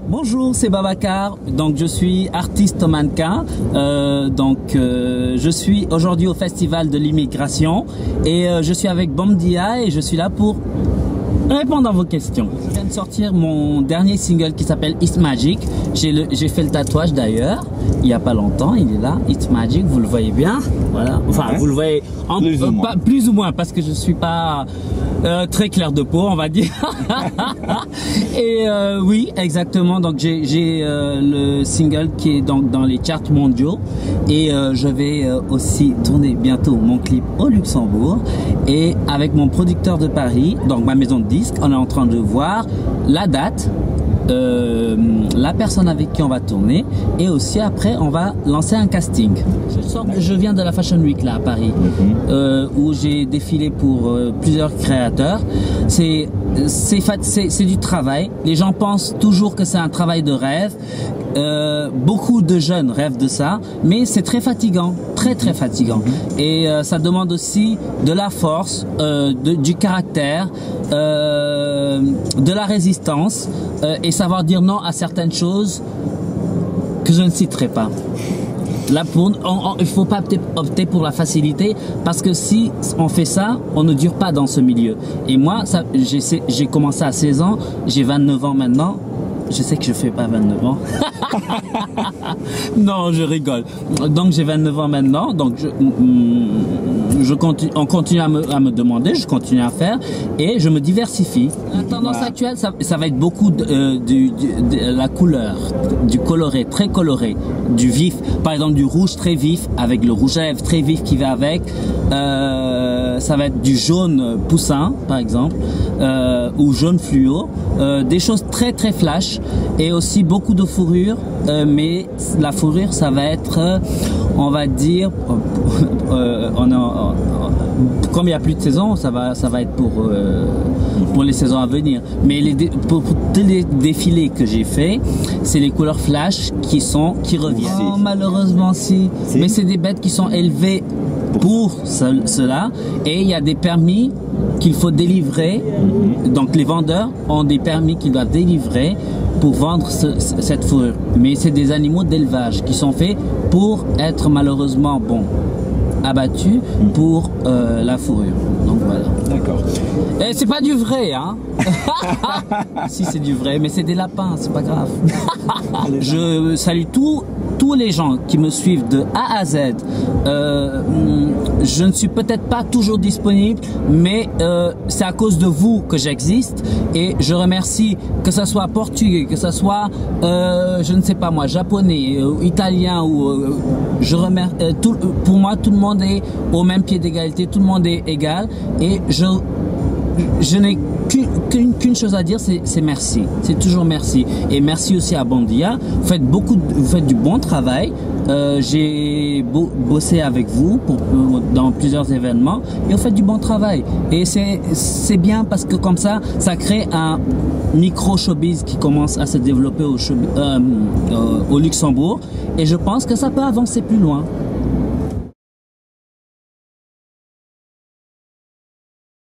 Bonjour, c'est Babacar. Donc je suis artiste mannequin. Je suis aujourd'hui au Festival de l'immigration et je suis avec Bomdia et je suis là pour répondre à vos questions. Je viens de sortir mon dernier single qui s'appelle It's Magic. J'ai fait le tatouage d'ailleurs il y a pas longtemps. Il est là, It's Magic. Vous le voyez bien. Voilà. Enfin, vous le voyez plus ou moins parce que je suis pas très clair de peau, on va dire. Et oui, exactement. Donc j'ai le single qui est donc dans les charts mondiaux et je vais aussi tourner bientôt mon clip au Luxembourg et avec mon producteur de Paris, donc ma maison de disques, on est en train de voir la date. La personne avec qui on va tourner et aussi après on va lancer un casting. Je viens de la Fashion Week là à Paris où j'ai défilé pour plusieurs créateurs. C'est du travail. Les gens pensent toujours que c'est un travail de rêve. Beaucoup de jeunes rêvent de ça, mais c'est très fatigant, très fatigant. Et ça demande aussi de la force, du caractère, de la résistance et savoir dire non à certaines choses que je ne citerai pas. Là, il faut pas opter pour la facilité parce que si on fait ça, on ne dure pas dans ce milieu. Et moi, j'ai commencé à 16 ans, j'ai 29 ans maintenant. Je sais que je fais pas 29 ans. Non, je rigole. Donc j'ai 29 ans maintenant. Donc on continue à me demander, je continue à faire et je me diversifie. La tendance actuelle, ça va être beaucoup de la couleur, du coloré, très coloré, du vif. Par exemple, du rouge très vif avec le rouge à lèvres très vif qui va avec. Ça va être du jaune poussin, par exemple, ou jaune fluo. Des choses très flash et aussi beaucoup de fourrure. Mais la fourrure, ça va être, on va dire, comme il n'y a plus de saison, ça va être pour les saisons à venir. Mais pour tous les défilés que j'ai fait, c'est les couleurs flash qui reviennent. Oh, malheureusement si. Mais c'est des bêtes qui sont élevées pour cela et il y a des permis qu'il faut délivrer. Donc les vendeurs ont des permis qu'ils doivent délivrer pour vendre cette fourrure. Mais c'est des animaux d'élevage qui sont faits pour être malheureusement abattus pour la fourrure. Donc voilà. D'accord. Et c'est pas du vrai, hein. Si c'est du vrai, mais c'est des lapins, c'est pas grave. Je salue tous les gens qui me suivent de A à Z. Je ne suis peut-être pas toujours disponible, mais c'est à cause de vous que j'existe et je remercie que ça soit portugais, que ça soit je ne sais pas moi, japonais, italien ou je remercie pour moi tout le monde est au même pied d'égalité, tout le monde est égal et je n'ai qu'une chose à dire, c'est merci. C'est toujours merci. Et merci aussi à Bomdia. Vous faites du bon travail. J'ai bossé avec vous dans plusieurs événements et vous faites du bon travail. Et c'est bien parce que comme ça crée un micro showbiz qui commence à se développer au Luxembourg. Et je pense que ça peut avancer plus loin.